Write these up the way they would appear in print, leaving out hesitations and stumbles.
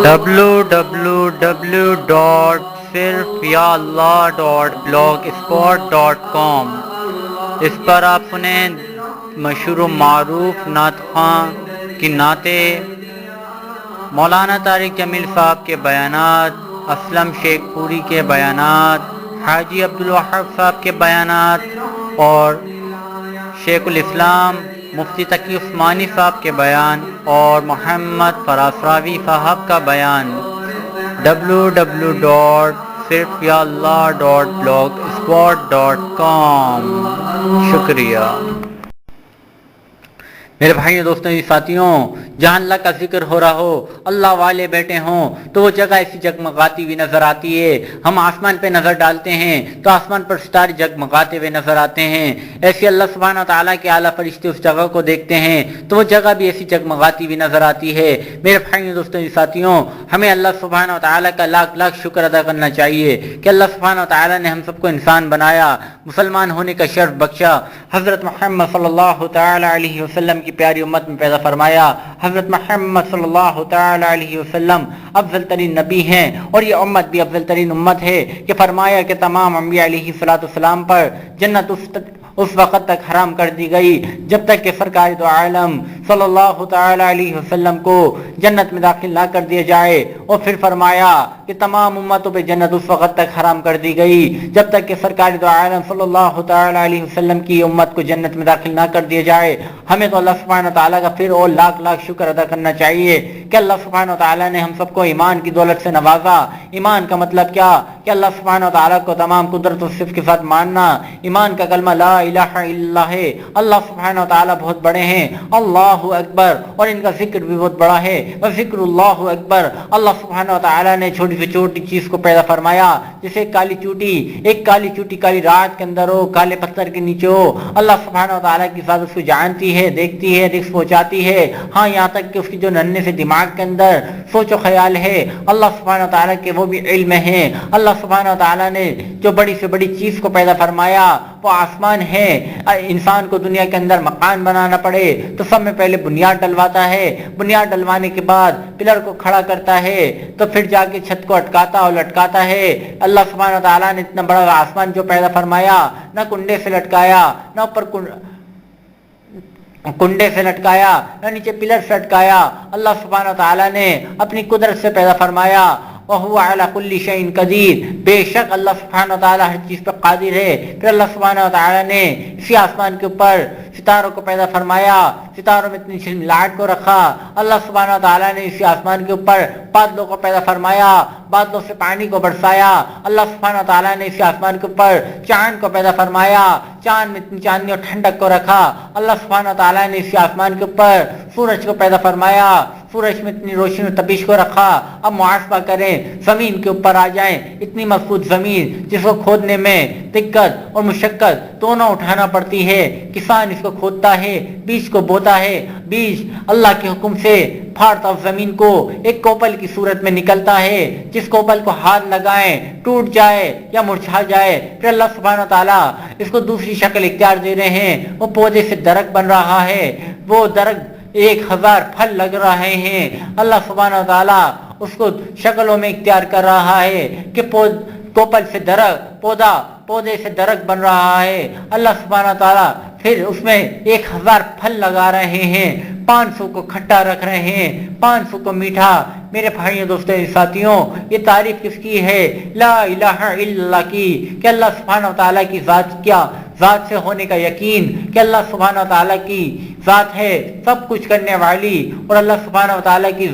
www.sirfyaallah.blogspot.com۔ اس پر آپ سنیں مشہور و معروف نعت خواں کی نعتیں، مولانا طارق جمیل صاحب کے بیانات، اسلم شیخ پوری کے بیانات، حاجی عبدالوہاب صاحب کے بیانات اور شیخ الاسلام مفتی تقی عثمانی صاحب کے بیان اور محمد فراز راوی صاحب کا بیان۔ www.sirfyaallah.blogspot.com۔ شکریہ میرے بھائیوں، دوستوں، ساتھیوں، جہاں اللہ کا ذکر ہو رہا ہو، اللہ والے بیٹھے ہوں تو وہ جگہ ایسی جگمگاتی ہوئی نظر آتی ہے۔ ہم آسمان پہ نظر ڈالتے ہیں تو آسمان پر ستارے جگمگاتے ہوئے نظر آتے ہیں۔ ایسے اللہ سبحانہ تعالیٰ کے اعلیٰ فرشتے اس جگہ کو دیکھتے ہیں تو وہ جگہ بھی ایسی جگمگاتی ہوئی نظر آتی ہے۔ میرے بھائیوں، دوستوں، ساتھیوں، ہمیں اللہ سبحانہ تعالیٰ کا لاکھ لاکھ شکر ادا کرنا چاہیے کہ اللہ سبحانہ تعالیٰ نے ہم سب کو انسان بنایا، مسلمان ہونے کا شرف بخشا، حضرت محمد صلی اللہ تعالیٰ علیہ وسلم کی پیاری امت میں پیدا فرمایا۔ حضرت محمد صلی اللہ تعالی علیہ وسلم افضل ترین نبی ہیں اور یہ امت بھی افضل ترین امت ہے کہ فرمایا کہ تمام انبیاء علیہ السلام پر جنت اس وقت تک حرام کر دی گئی جب تک کہ سرکار دو عالم صلی اللہ تعالی علیہ وسلم کو جنت میں داخل نہ کر دیا جائے، اور پھر فرمایا کہ تمام امتوں پہ جنت اس وقت تک حرام کر دی گئی جب تک کہ سرکار دو عالم صلی اللہ تعالی علیہ وسلم کی امت کو جنت میں داخل نہ کر دیا جائے۔ ہمیں تو اللہ سبحانہ تعالیٰ کا پھر اور لاکھ لاکھ شکر ادا کرنا چاہیے کہ اللہ سبحانہ تعالیٰ نے ہم سب کو ایمان کی دولت سے نوازا۔ ایمان کا مطلب کیا؟ کہ اللہ سبحانہ تعالیٰ کو تمام قدرت و صفت کے ساتھ ماننا۔ ایمان کا کلمہ لا الہ الا اللہ ہے۔ اللہ سبحانہ تعالیٰ بہت بڑے ہیں، اللہ اکبر، اور ان کا ذکر بھی بہت بڑا ہے، ذکر اللہ اکبر۔ اللہ سبحانہ تعالیٰ نے چھوٹی سے چھوٹی چیز کو پیدا فرمایا، جیسے کالی چوٹی، ایک کالی چوٹی کالی رات کے اندر ہو، کالے پتھر کے نیچے ہو، اللہ سبحانہ تعالیٰ کی ذات اس کو جانتی ہے، دیکھتی ہے، رزق پہنچاتی ہے۔ ہاں، یہاں تک کہ اس کی جو ننھے سے دماغ کے اندر سوچ و خیال ہے، اللہ سبحانہ تعالیٰ کے وہ بھی علم ہے۔ اللہ سبحانہ تعالیٰ نے جو بڑی سے بڑی چیز کو پیدا فرمایا وہ آسمان ہے۔ انسان کو دنیا کے اندر مکان بنانا پڑے تو سب میں پہلے بنیاد ڈلواتا ہے، بنیاد ڈلوانے کے بعد پلر کو کھڑا کرتا ہے، تو پھر جا کے چھت کو اٹکاتا اور لٹکاتا ہے۔ اللہ سبحانہ تعالیٰ نے اتنا بڑا آسمان جو پیدا فرمایا، نہ کنڈے سے لٹکایا، نہ اوپر کنڈے سے لٹکایا، نہ نیچے پلر سے لٹکایا۔ اللہ سبحانہ تعالیٰ نے اپنی قدرت سے پیدا فرمایا۔ وَهُوَ عَلَى كُلِّ شَيْءٍ قَدِيرٌ، بے شک اللہ سبحانہ تعالیٰ ہر چیز پر قادر ہے۔ پھر اللہ سبحانہ تعالیٰ نے اسی آسمان کے اوپر ستاروں کو پیدا فرمایا، ستاروں میں اتنی جھلملاہٹ کو رکھا۔ اللہ سبحانہ تعالیٰ نے اسی آسمان کے اوپر بادلوں کو پیدا فرمایا، بادلوں سے پانی کو برسایا۔ اللہ سبحانہ تعالیٰ نے اسی آسمان کے اوپر چاند کو پیدا فرمایا، چاند میں اتنی چاندنی اور ٹھنڈک کو رکھا۔ اللہ سبحانہ تعالیٰ نے اسی آسمان کے اوپر سورج کو پیدا فرمایا، سورج میں اتنی روشنی و تپش کو رکھا۔ اب محاسبہ کریں، زمین کے اوپر آ جائیں، اتنی مضبوط زمین جس کو کھودنے میں دقت اور مشقت دونوں اٹھانا پڑتی ہے۔ کسان اس کو کھودتا ہے، بیج کو بوتا ہے، بیج اللہ کے حکم سے پھاڑتا زمین کو ایک کوپل کی صورت میں نکلتا ہے، جس کوپل کو ہاتھ لگائیں ٹوٹ جائے یا مرجھا جائے۔ پھر اللہ سبحانہ تعالیٰ اس کو دوسری شکل اختیار دے رہے ہیں، وہ پودے سے درخت بن رہا ہے، وہ درخت 1000 پھل لگ رہے ہیں۔ اللہ سبحانہ تعالیٰ اس کو شکلوں میں اختیار کر رہا ہے کہ کوپل سے درخت، پودے سے درخت بن رہا ہے۔ اللہ سبحانہ تعالیٰ پھر اس میں 1000 پھل لگا رہے ہیں، 500 کو کھٹا رکھ رہے ہیں، 500 کو میٹھا۔ میرے بھائیوں، دوستوں، ساتھیوں، یہ تعریف کس کی ہے؟ لا الہ الا اللہ کی، کہ اللہ سبحانہ تعالیٰ کی ذات سے ہونے کا یقین کہ اللہ سبحانہ تعالیٰ کی ذات ہے سب کچھ کرنے والی، اور اللہ سبحانہ تعالیٰ کی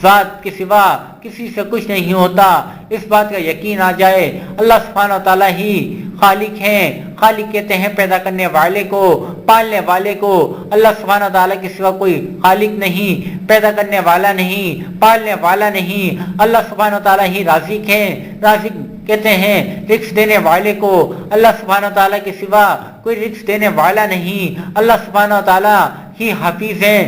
ذات کے سوا کسی سے کچھ نہیں ہوتا، اس بات کا یقین آ جائے۔ اللہ سبحانہ تعالیٰ ہی خالق ہیں، خالق کہتے ہیں پیدا کرنے والے کو، پالنے والے کو۔ اللہ سبحانہ تعالیٰ کے سوا کوئی خالق نہیں، پیدا کرنے والا نہیں، پالنے والا نہیں۔ اللہ سبحانہ تعالیٰ ہی رازق ہیں، رازق کہتے ہیں رزق دینے والے کو۔ اللہ سبحانہ تعالیٰ کے سوا کوئی رزق دینے والا نہیں۔ اللہ سبحانہ تعالیٰ ہی حافظ ہیں،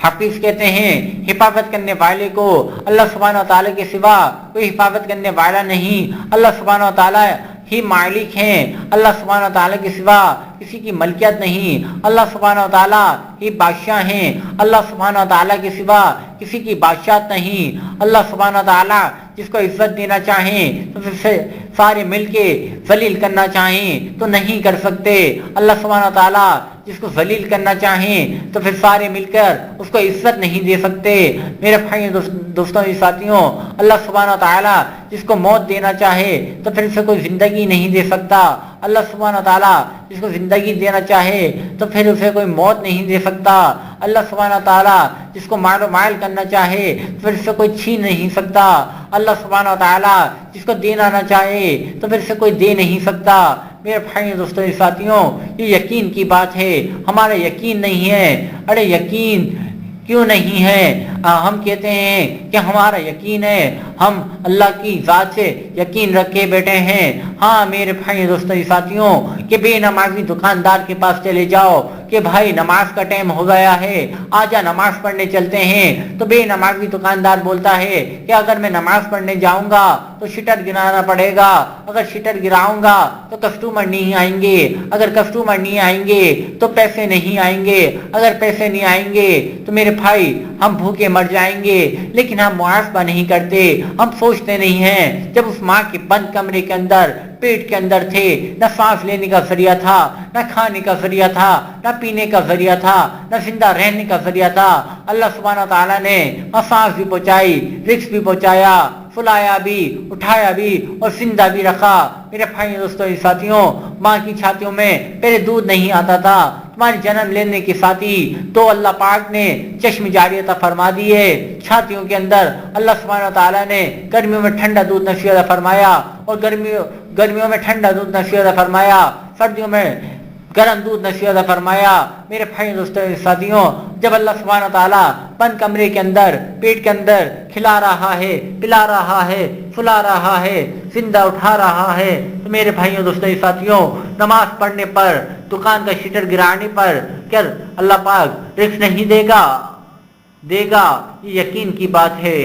حافظ کہتے ہیں حفاظت کرنے والے کو۔ اللہ سبحانہ تعالیٰ کے سوا کوئی حفاظت کرنے والا نہیں۔ اللہ سبحانہ تعالیٰ ہی مالک ہیں، اللہ سبحانہ و تعالیٰ کے سوا کسی کی ملکیت نہیں، اللہ سبحانہ و تعالیٰ ہی بادشاہ ہیں، اللہ سبحانہ و تعالیٰ کے سوا کسی کی بادشاہت نہیں، اللہ سبحانہ و تعالیٰ جس کو عزت دینا چاہیں تو پھر سارے مل کے ذلیل کرنا چاہیں تو نہیں کر سکتے، اللہ سبحانہ و تعالیٰ جس کو ذلیل کرنا چاہیں تو پھر سارے مل کر اس کو عزت نہیں دے سکتے۔ میرے بھائی دوستوں ساتھیوں، اللہ سبحانہ و تعالیٰ جس کو موت دینا چاہے تو پھر اسے کوئی زندگی نہیں دے سکتا، اللہ سبحانہ و تعالیٰ جس کو زندگی دینا چاہے تو پھر اسے کوئی موت نہیں دے سکتا، اللہ سبحانہ و تعالیٰ جس کو مال و مائل کرنا چاہے تو پھر اسے کوئی چھین نہیں سکتا، اللہ سبحانہ و تعالیٰ جس کو دینا نہ چاہے تو پھر اسے کوئی دے نہیں سکتا۔ میرے بھائی دوستوں ساتھیوں، یہ یقین کی بات ہے، ہمارا یقین نہیں ہے۔ ارے یقین کیوں نہیں ہے؟ ہم کہتے ہیں کہ ہمارا یقین ہے، ہم اللہ کی ذات سے یقین رکھے بیٹھے ہیں۔ ہاں میرے بھائی دوستوں ساتھیوں، کہ بے نمازی دکاندار کے پاس چلے جاؤ کہ بھائی نماز کا ٹائم ہو گیا ہے، آجا نماز پڑھنے چلتے ہیں، تو بے نمازی دکاندار بولتا ہے کہ اگر میں نماز پڑھنے جاؤں گا تو شٹر گرانا پڑے گا، اگر شٹر گراؤں گا تو کسٹمر نہیں آئیں گے، اگر کسٹمر نہیں آئیں گے تو پیسے نہیں آئیں گے، اگر پیسے نہیں آئیں گے تو میرے بھائی ہم بھوکے مر جائیں گے۔ لیکن ہم محاسبہ نہیں کرتے، ہم سوچتے نہیں ہیں جب اس ماں کے بند کمرے کے اندر پیٹ کے اندر تھے، نہ سانس لینے کا ذریعہ تھا، نہ کھانے کا ذریعہ تھا، نہ پینے کا ذریعہ تھا، نہ زندہ رہنے کا ذریعہ تھا، اللہ سبحانہ تعالیٰ نے سانس بھی پہنچائی، رزق بھی پہنچایا، سلایا بھی، اٹھایا بھی اور زندہ بھی رکھا۔ میرے بھائی دوستوں ساتھیوں، ماں کی چھاتیوں میں پہلے دودھ نہیں آتا تھا، تمہاری جنم لینے کے ساتھ ہی تو اللہ پاک نے چشم جاری عطا فرما دیے، چھاتیوں کے اندر اللہ سبحانہ تعالیٰ نے گرمیوں میں ٹھنڈا دودھ نصیب عطا فرمایا اور گرمیوں میں ٹھنڈا دودھ نصیب عطا فرمایا، سردیوں میں گرم دودھ نصیب عطا فرمایا۔ میرے بھائی دوستوں ساتھیوں، جب اللہ سبحانہ تعالیٰ بند کمرے کے اندر پیٹ کے اندر کھلا رہا ہے، پلا رہا ہے، سلا رہا ہے، زندہ اٹھا رہا ہے، تو میرے بھائیوں دوستوں ساتھیوں، نماز پڑھنے پر، دکان کا شٹر گرانے پر کیا اللہ پاک رزق نہیں دے گا؟ دے گا، یہ یقین کی بات ہے۔